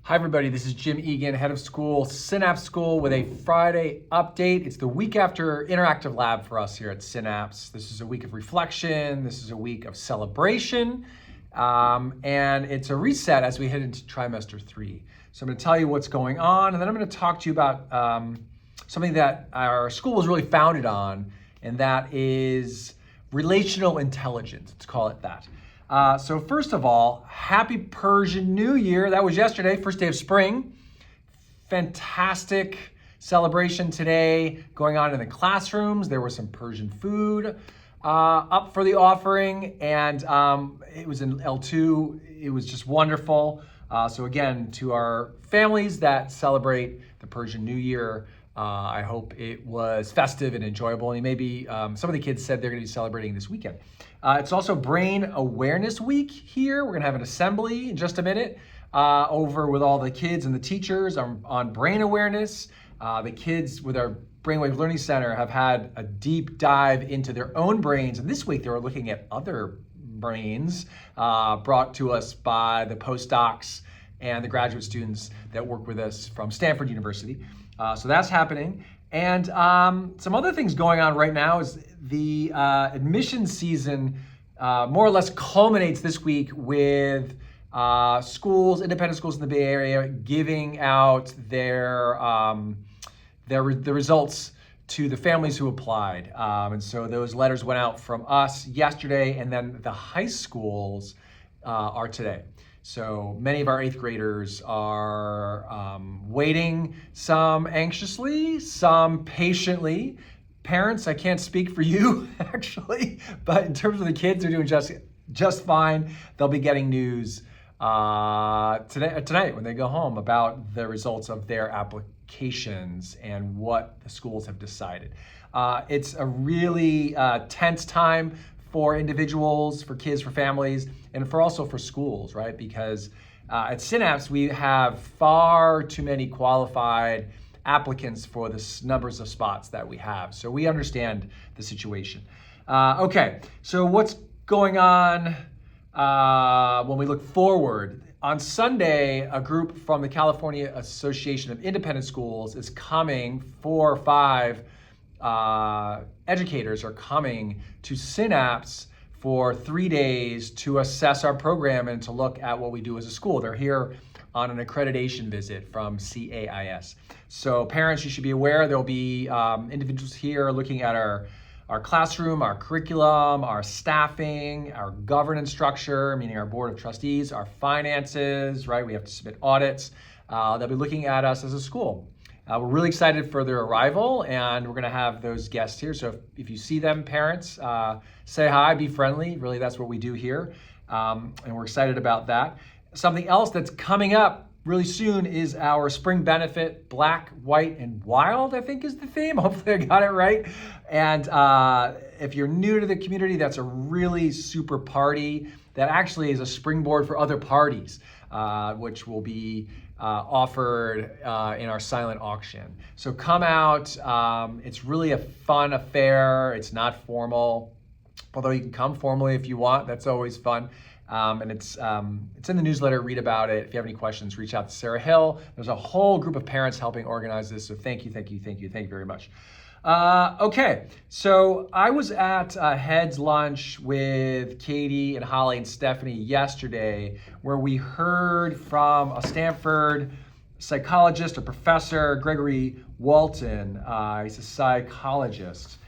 Hi everybody, this is Jim Egan, head of school, Synapse School, with a Friday update. It's the week after Interactive Lab for us here at Synapse. This is a week of reflection, this is a week of celebration, and it's a reset as we head into trimester 3. So I'm going to tell you what's going on, and then I'm going to talk to you about something that our school was really founded on, and that is relational intelligence. Let's call it that. So first of all, happy Persian New Year. That was yesterday, first day of spring. Fantastic celebration today going on in the classrooms. There was some Persian food up for the offering, and it was in L2. It was just wonderful. So again, to our families that celebrate the Persian New Year, I hope it was festive and enjoyable. And maybe some of the kids said they're going to be celebrating this weekend. It's also Brain Awareness Week here. We're going to have an assembly in just a minute over with all the kids and the teachers on brain awareness. The kids with our Brainwave Learning Center have had a deep dive into their own brains. And this week they were looking at other brains brought to us by the postdocs and the graduate students that work with us from Stanford University. So that's happening. And some other things going on right now is the admissions season more or less culminates this week with schools, independent schools in the Bay Area, giving out the results to the families who applied. And so those letters went out from us yesterday, and then the high schools are today. So many of our 8th graders are waiting, some anxiously, some patiently. Parents, I can't speak for you actually, but in terms of the kids, they're doing just fine. They'll be getting news tonight when they go home about the results of their applications and what the schools have decided. It's a really tense time for individuals, for kids, for families, and also for schools, right? Because at Synapse, we have far too many qualified applicants for the numbers of spots that we have. So we understand the situation. Okay, so what's going on when we look forward? On Sunday, a group from the California Association of Independent Schools is coming, 4 or 5 educators are coming to Synapse for 3 days to assess our program and to look at what we do as a school. They're here on an accreditation visit from CAIS. So parents, you should be aware there'll be individuals here looking at our classroom, our curriculum, our staffing, our governance structure, meaning our board of trustees, our finances, right? We have to submit audits. They'll be looking at us as a school. We're really excited for their arrival, and we're going to have those guests here. So if you see them, parents, say hi, be friendly. Really, that's what we do here, and we're excited about that. Something else that's coming up really soon is our spring benefit, Black, White, and Wild, I think is the theme. Hopefully I got it right. And if you're new to the community, that's a really super party that actually is a springboard for other parties, which will be offered in our silent auction. So come out. It's really a fun affair. It's not formal, although you can come formally if you want. That's always fun. And it's in the newsletter. Read about it. If you have any questions, reach out to Sarah Hill. There's a whole group of parents helping organize this. So thank you very much. Okay, so I was at Head's lunch with Katie and Holly and Stephanie yesterday, where we heard from a Stanford psychologist, a professor, Gregory Walton. He's a psychologist.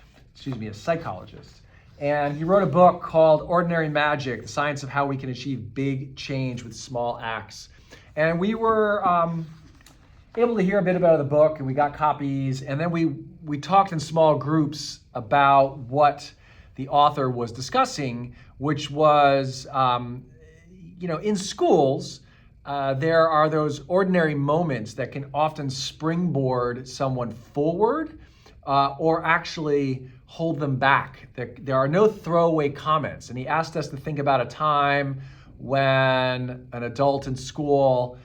And he wrote a book called Ordinary Magic, The Science of How We Can Achieve Big Change with Small Acts. And we were able to hear a bit about the book, and we got copies, and then we talked in small groups about what the author was discussing, which was, in schools, there are those ordinary moments that can often springboard someone forward or actually hold them back. There are no throwaway comments. And he asked us to think about a time when an adult in school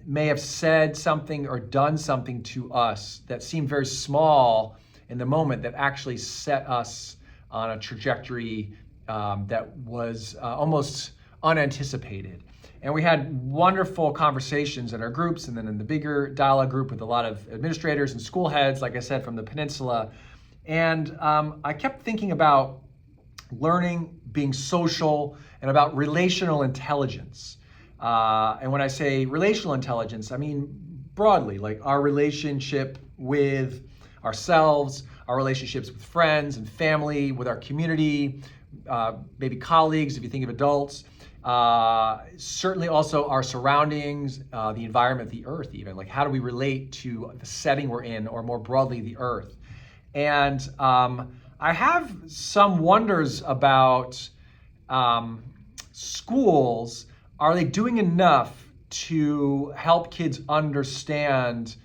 may have said something or done something to us that seemed very small in the moment that actually set us on a trajectory that was almost unanticipated. And we had wonderful conversations in our groups and then in the bigger dialogue group with a lot of administrators and school heads, like I said, from the peninsula. And I kept thinking about learning, being social, and about relational intelligence. And when I say relational intelligence, I mean broadly, like our relationship with ourselves, our relationships with friends and family, with our community, maybe colleagues, if you think of adults, certainly also our surroundings, the environment, the earth even. Like, how do we relate to the setting we're in, or more broadly, the earth? And I have some wonders about schools. Are they doing enough to help kids understand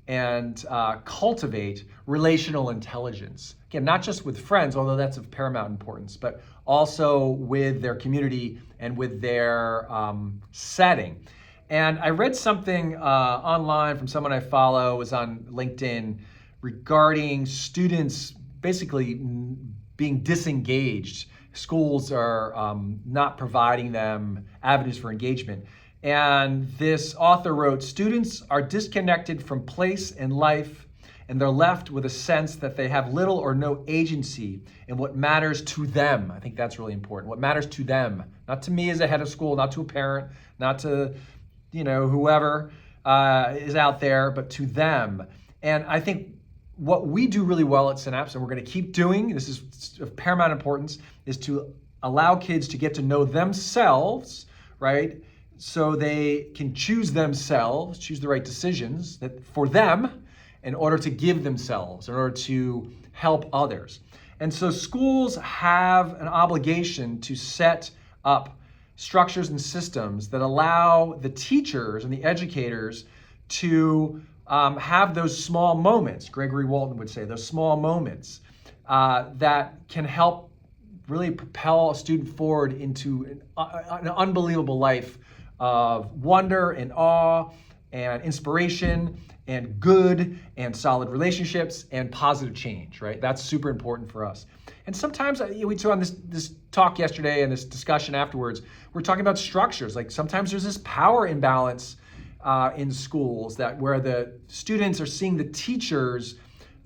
and cultivate relational intelligence? Again, not just with friends, although that's of paramount importance, but also with their community and with their setting. And I read something online from someone I follow, it was on LinkedIn, regarding students basically being disengaged. Schools are not providing them avenues for engagement. And this author wrote, students are disconnected from place and life, and they're left with a sense that they have little or no agency in what matters to them. I think that's really important. What matters to them, not to me as a head of school, not to a parent, not to, whoever is out there, but to them. And I think what we do really well at Synapse, and we're going to keep doing, this is of paramount importance, is to allow kids to get to know themselves, right? So they can choose themselves, choose the right decisions that for them in order to give themselves, in order to help others. And so schools have an obligation to set up structures and systems that allow the teachers and the educators to have those small moments, Gregory Walton would say, those small moments that can help really propel a student forward into an unbelievable life of wonder and awe and inspiration and good and solid relationships and positive change, right? That's super important for us. And sometimes we took on this talk yesterday and this discussion afterwards, we're talking about structures. Like sometimes there's this power imbalance in schools where the students are seeing the teachers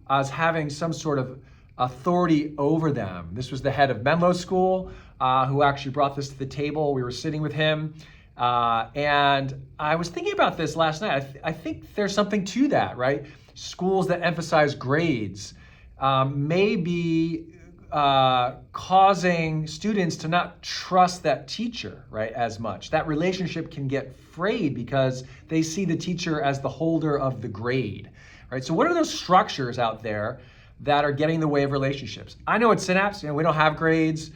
as having some sort of authority over them. This was the head of Menlo School who actually brought this to the table. We were sitting with him. And I was thinking about this last night. I think there's something to that, right? Schools that emphasize grades may be causing students to not trust that teacher, right, as much. That relationship can get frayed because they see the teacher as the holder of the grade, right? So what are those structures out there that are getting in the way of relationships? I know at Synapse, we don't have grades.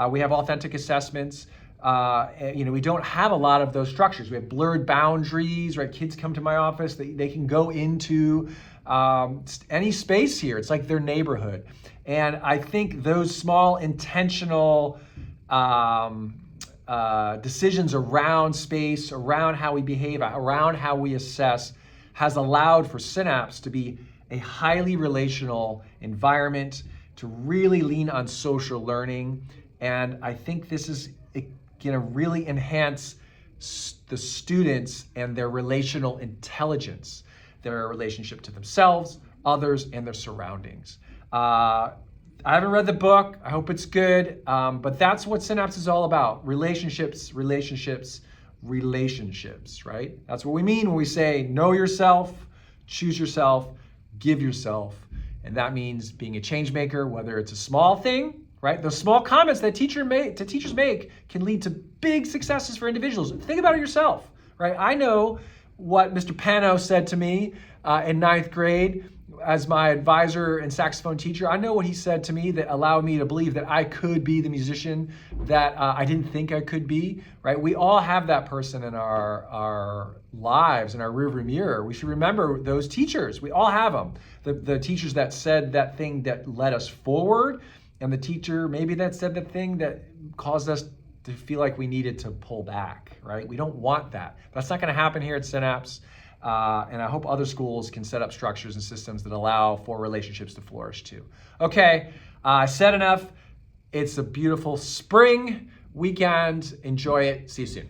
We have authentic assessments. We don't have a lot of those structures. We have blurred boundaries, right? Kids come to my office, they can go into any space here. It's like their neighborhood. And I think those small intentional decisions around space, around how we behave, around how we assess, has allowed for Synapse to be a highly relational environment, to really lean on social learning. And I think this is going to really enhance the students and their relational intelligence, their relationship to themselves, others, and their surroundings. I haven't read the book. I hope it's good. But that's what Synapse is all about. Relationships, relationships, relationships, right? That's what we mean when we say know yourself, choose yourself, give yourself. And that means being a change maker, whether it's a small thing, right? Those small comments that teachers make can lead to big successes for individuals. Think about it yourself, right? I know what Mr. Pano said to me in 9th grade as my advisor and saxophone teacher. I know what he said to me that allowed me to believe that I could be the musician that I didn't think I could be, right? We all have that person in our lives, in our rearview mirror. We should remember those teachers. We all have them. The teachers that said that thing that led us forward, and the teacher maybe that said the thing that caused us to feel like we needed to pull back, right? We don't want that. That's not going to happen here at Synapse. And I hope other schools can set up structures and systems that allow for relationships to flourish too. Okay, I said enough. It's a beautiful spring weekend. Enjoy it. See you soon.